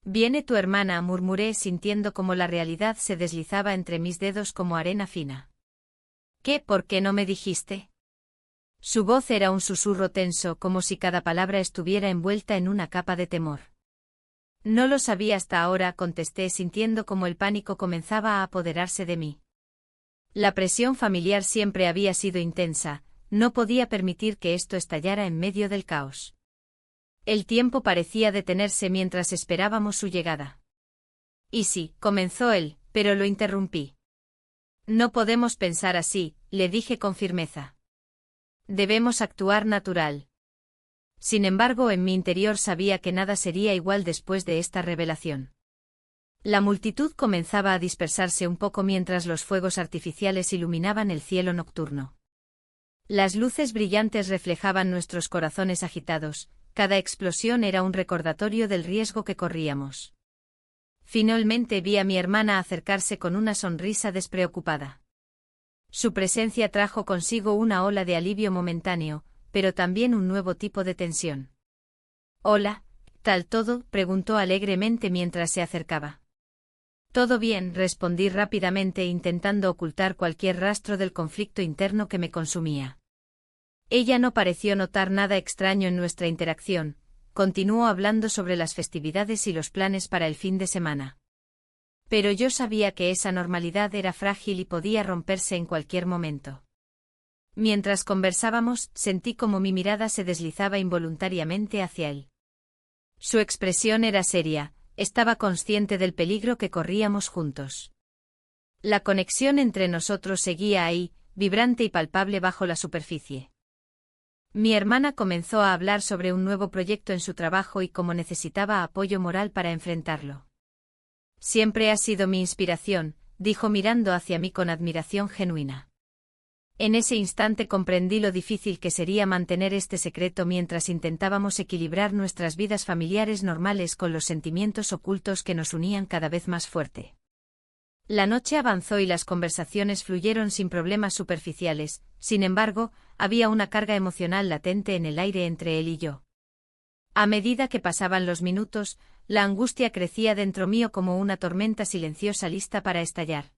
«Viene tu hermana», murmuré sintiendo como la realidad se deslizaba entre mis dedos como arena fina. «¿Qué? ¿Por qué no me dijiste?» Su voz era un susurro tenso, como si cada palabra estuviera envuelta en una capa de temor. «No lo sabía hasta ahora», contesté sintiendo como el pánico comenzaba a apoderarse de mí. La presión familiar siempre había sido intensa, no podía permitir que esto estallara en medio del caos. El tiempo parecía detenerse mientras esperábamos su llegada. Y sí, comenzó él, pero lo interrumpí. No podemos pensar así, le dije con firmeza. Debemos actuar natural. Sin embargo, en mi interior sabía que nada sería igual después de esta revelación. La multitud comenzaba a dispersarse un poco mientras los fuegos artificiales iluminaban el cielo nocturno. Las luces brillantes reflejaban nuestros corazones agitados, cada explosión era un recordatorio del riesgo que corríamos. Finalmente vi a mi hermana acercarse con una sonrisa despreocupada. Su presencia trajo consigo una ola de alivio momentáneo, pero también un nuevo tipo de tensión. «Hola, ¿tal todo?», preguntó alegremente mientras se acercaba. «Todo bien», respondí rápidamente intentando ocultar cualquier rastro del conflicto interno que me consumía. Ella no pareció notar nada extraño en nuestra interacción, continuó hablando sobre las festividades y los planes para el fin de semana. Pero yo sabía que esa normalidad era frágil y podía romperse en cualquier momento. Mientras conversábamos, sentí como mi mirada se deslizaba involuntariamente hacia él. Su expresión era seria, estaba consciente del peligro que corríamos juntos. La conexión entre nosotros seguía ahí, vibrante y palpable bajo la superficie. Mi hermana comenzó a hablar sobre un nuevo proyecto en su trabajo y cómo necesitaba apoyo moral para enfrentarlo. «Siempre ha sido mi inspiración», dijo mirando hacia mí con admiración genuina. En ese instante comprendí lo difícil que sería mantener este secreto mientras intentábamos equilibrar nuestras vidas familiares normales con los sentimientos ocultos que nos unían cada vez más fuerte. La noche avanzó y las conversaciones fluyeron sin problemas superficiales, sin embargo, había una carga emocional latente en el aire entre él y yo. A medida que pasaban los minutos, la angustia crecía dentro mío como una tormenta silenciosa lista para estallar.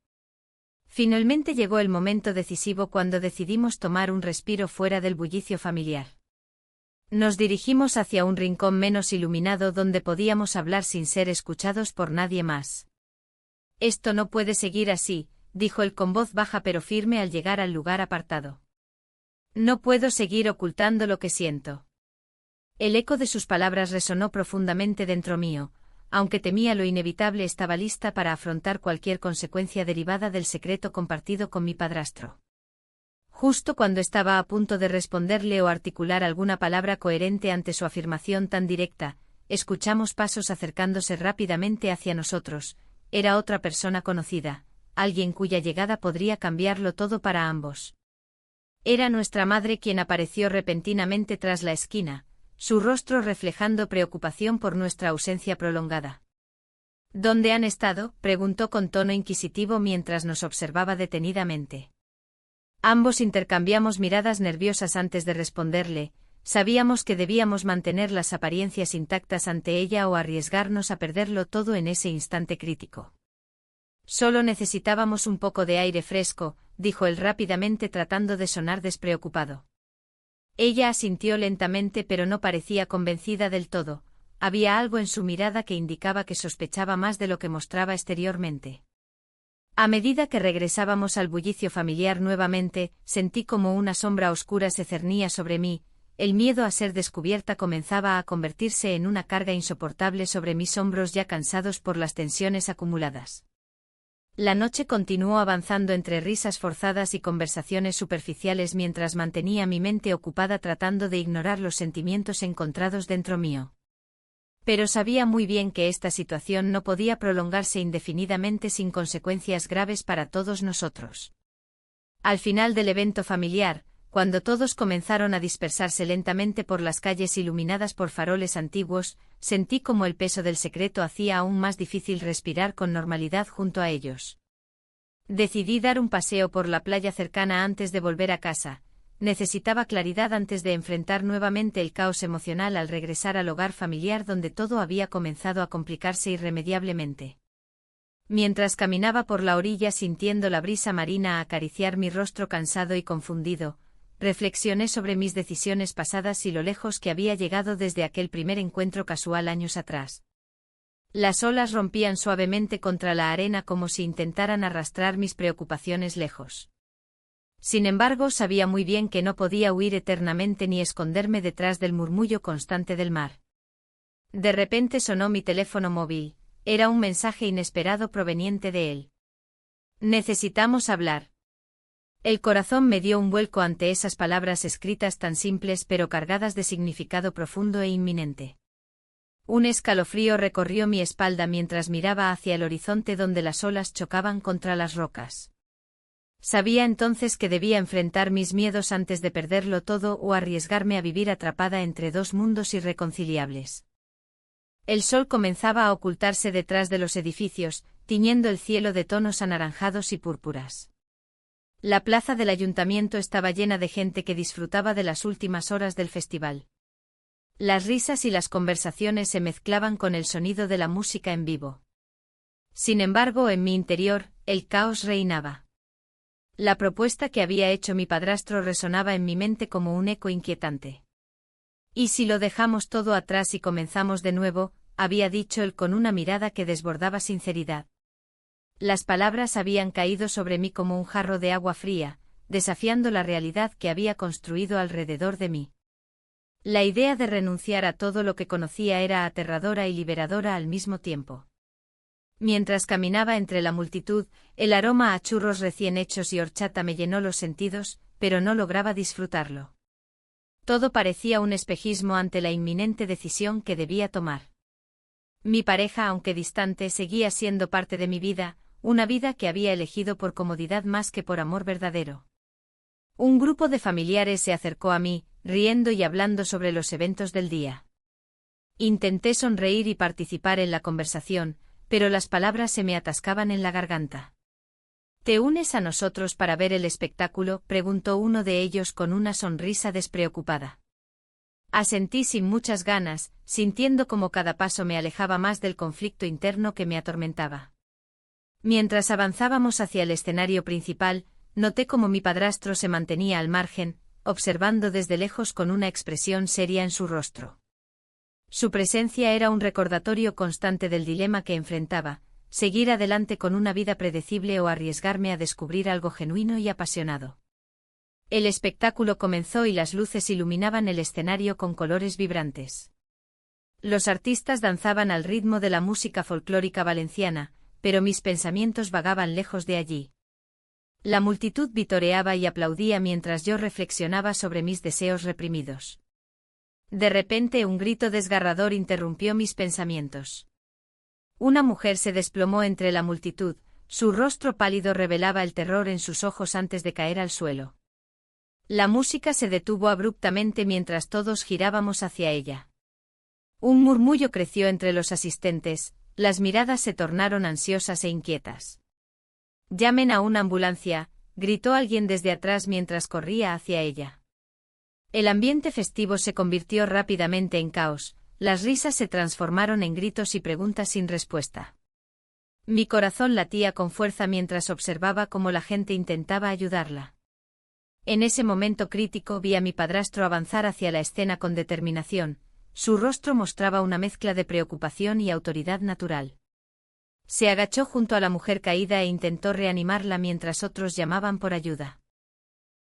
Finalmente llegó el momento decisivo cuando decidimos tomar un respiro fuera del bullicio familiar. Nos dirigimos hacia un rincón menos iluminado donde podíamos hablar sin ser escuchados por nadie más. «Esto no puede seguir así», dijo él con voz baja pero firme al llegar al lugar apartado. «No puedo seguir ocultando lo que siento». El eco de sus palabras resonó profundamente dentro mío. Aunque temía lo inevitable, estaba lista para afrontar cualquier consecuencia derivada del secreto compartido con mi padrastro. Justo cuando estaba a punto de responderle o articular alguna palabra coherente ante su afirmación tan directa, escuchamos pasos acercándose rápidamente hacia nosotros. Era otra persona conocida, alguien cuya llegada podría cambiarlo todo para ambos. Era nuestra madre quien apareció repentinamente tras la esquina, su rostro reflejando preocupación por nuestra ausencia prolongada. «¿Dónde han estado?», preguntó con tono inquisitivo mientras nos observaba detenidamente. Ambos intercambiamos miradas nerviosas antes de responderle. Sabíamos que debíamos mantener las apariencias intactas ante ella o arriesgarnos a perderlo todo en ese instante crítico. «Solo necesitábamos un poco de aire fresco», dijo él rápidamente tratando de sonar despreocupado. Ella asintió lentamente pero no parecía convencida del todo. Había algo en su mirada que indicaba que sospechaba más de lo que mostraba exteriormente. A medida que regresábamos al bullicio familiar nuevamente, sentí como una sombra oscura se cernía sobre mí. El miedo a ser descubierta comenzaba a convertirse en una carga insoportable sobre mis hombros ya cansados por las tensiones acumuladas. La noche continuó avanzando entre risas forzadas y conversaciones superficiales mientras mantenía mi mente ocupada tratando de ignorar los sentimientos encontrados dentro mío. Pero sabía muy bien que esta situación no podía prolongarse indefinidamente sin consecuencias graves para todos nosotros. Al final del evento familiar, cuando todos comenzaron a dispersarse lentamente por las calles iluminadas por faroles antiguos, sentí como el peso del secreto hacía aún más difícil respirar con normalidad junto a ellos. Decidí dar un paseo por la playa cercana antes de volver a casa. Necesitaba claridad antes de enfrentar nuevamente el caos emocional al regresar al hogar familiar donde todo había comenzado a complicarse irremediablemente. Mientras caminaba por la orilla sintiendo la brisa marina acariciar mi rostro cansado y confundido, reflexioné sobre mis decisiones pasadas y lo lejos que había llegado desde aquel primer encuentro casual años atrás. Las olas rompían suavemente contra la arena como si intentaran arrastrar mis preocupaciones lejos. Sin embargo, sabía muy bien que no podía huir eternamente ni esconderme detrás del murmullo constante del mar. De repente sonó mi teléfono móvil. Era un mensaje inesperado proveniente de él. Necesitamos hablar. El corazón me dio un vuelco ante esas palabras escritas tan simples pero cargadas de significado profundo e inminente. Un escalofrío recorrió mi espalda mientras miraba hacia el horizonte donde las olas chocaban contra las rocas. Sabía entonces que debía enfrentar mis miedos antes de perderlo todo o arriesgarme a vivir atrapada entre dos mundos irreconciliables. El sol comenzaba a ocultarse detrás de los edificios, tiñendo el cielo de tonos anaranjados y púrpuras. La plaza del ayuntamiento estaba llena de gente que disfrutaba de las últimas horas del festival. Las risas y las conversaciones se mezclaban con el sonido de la música en vivo. Sin embargo, en mi interior, el caos reinaba. La propuesta que había hecho mi padrastro resonaba en mi mente como un eco inquietante. ¿Y si lo dejamos todo atrás y comenzamos de nuevo?, había dicho él con una mirada que desbordaba sinceridad. Las palabras habían caído sobre mí como un jarro de agua fría, desafiando la realidad que había construido alrededor de mí. La idea de renunciar a todo lo que conocía era aterradora y liberadora al mismo tiempo. Mientras caminaba entre la multitud, el aroma a churros recién hechos y horchata me llenó los sentidos, pero no lograba disfrutarlo. Todo parecía un espejismo ante la inminente decisión que debía tomar. Mi pareja, aunque distante, seguía siendo parte de mi vida, una vida que había elegido por comodidad más que por amor verdadero. Un grupo de familiares se acercó a mí, riendo y hablando sobre los eventos del día. Intenté sonreír y participar en la conversación, pero las palabras se me atascaban en la garganta. ¿Te unes a nosotros para ver el espectáculo?, preguntó uno de ellos con una sonrisa despreocupada. Asentí sin muchas ganas, sintiendo como cada paso me alejaba más del conflicto interno que me atormentaba. Mientras avanzábamos hacia el escenario principal, noté cómo mi padrastro se mantenía al margen, observando desde lejos con una expresión seria en su rostro. Su presencia era un recordatorio constante del dilema que enfrentaba: seguir adelante con una vida predecible o arriesgarme a descubrir algo genuino y apasionado. El espectáculo comenzó y las luces iluminaban el escenario con colores vibrantes. Los artistas danzaban al ritmo de la música folclórica valenciana, pero mis pensamientos vagaban lejos de allí. La multitud vitoreaba y aplaudía mientras yo reflexionaba sobre mis deseos reprimidos. De repente un grito desgarrador interrumpió mis pensamientos. Una mujer se desplomó entre la multitud, su rostro pálido revelaba el terror en sus ojos antes de caer al suelo. La música se detuvo abruptamente mientras todos girábamos hacia ella. Un murmullo creció entre los asistentes, las miradas se tornaron ansiosas e inquietas. «Llamen a una ambulancia», gritó alguien desde atrás mientras corría hacia ella. El ambiente festivo se convirtió rápidamente en caos, las risas se transformaron en gritos y preguntas sin respuesta. Mi corazón latía con fuerza mientras observaba cómo la gente intentaba ayudarla. En ese momento crítico vi a mi padrastro avanzar hacia la escena con determinación, su rostro mostraba una mezcla de preocupación y autoridad natural. Se agachó junto a la mujer caída e intentó reanimarla mientras otros llamaban por ayuda.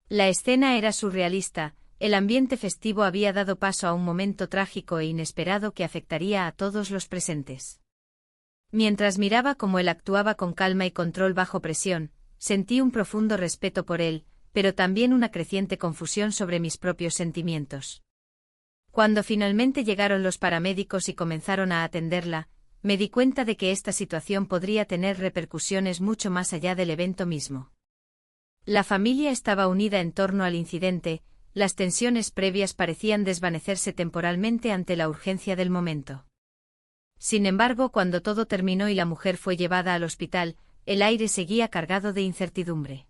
La escena era surrealista, el ambiente festivo había dado paso a un momento trágico e inesperado que afectaría a todos los presentes. Mientras miraba cómo él actuaba con calma y control bajo presión, sentí un profundo respeto por él, pero también una creciente confusión sobre mis propios sentimientos. Cuando finalmente llegaron los paramédicos y comenzaron a atenderla, me di cuenta de que esta situación podría tener repercusiones mucho más allá del evento mismo. La familia estaba unida en torno al incidente, las tensiones previas parecían desvanecerse temporalmente ante la urgencia del momento. Sin embargo, cuando todo terminó y la mujer fue llevada al hospital, el aire seguía cargado de incertidumbre.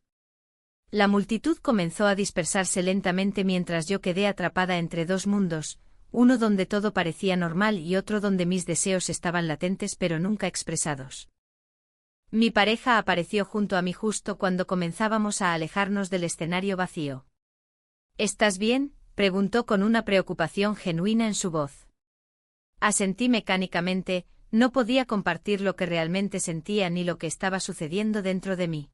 La multitud comenzó a dispersarse lentamente mientras yo quedé atrapada entre dos mundos, uno donde todo parecía normal y otro donde mis deseos estaban latentes pero nunca expresados. Mi pareja apareció junto a mí justo cuando comenzábamos a alejarnos del escenario vacío. «¿Estás bien?», preguntó con una preocupación genuina en su voz. Asentí mecánicamente, no podía compartir lo que realmente sentía ni lo que estaba sucediendo dentro de mí.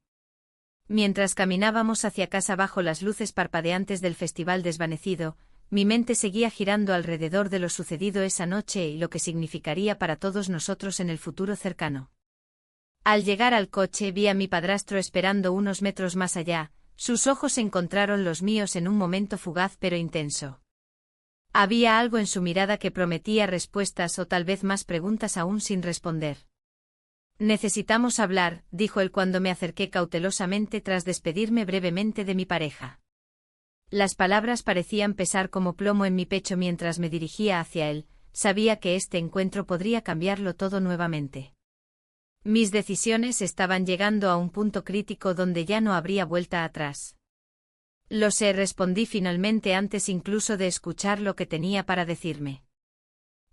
Mientras caminábamos hacia casa bajo las luces parpadeantes del festival desvanecido, mi mente seguía girando alrededor de lo sucedido esa noche y lo que significaría para todos nosotros en el futuro cercano. Al llegar al coche vi a mi padrastro esperando unos metros más allá, sus ojos encontraron los míos en un momento fugaz pero intenso. Había algo en su mirada que prometía respuestas o tal vez más preguntas aún sin responder. Necesitamos hablar, dijo él cuando me acerqué cautelosamente tras despedirme brevemente de mi pareja. Las palabras parecían pesar como plomo en mi pecho mientras me dirigía hacia él, sabía que este encuentro podría cambiarlo todo nuevamente. Mis decisiones estaban llegando a un punto crítico donde ya no habría vuelta atrás. Lo sé, respondí finalmente antes incluso de escuchar lo que tenía para decirme.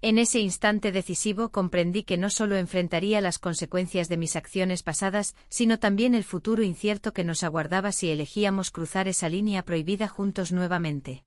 En ese instante decisivo comprendí que no solo enfrentaría las consecuencias de mis acciones pasadas, sino también el futuro incierto que nos aguardaba si elegíamos cruzar esa línea prohibida juntos nuevamente.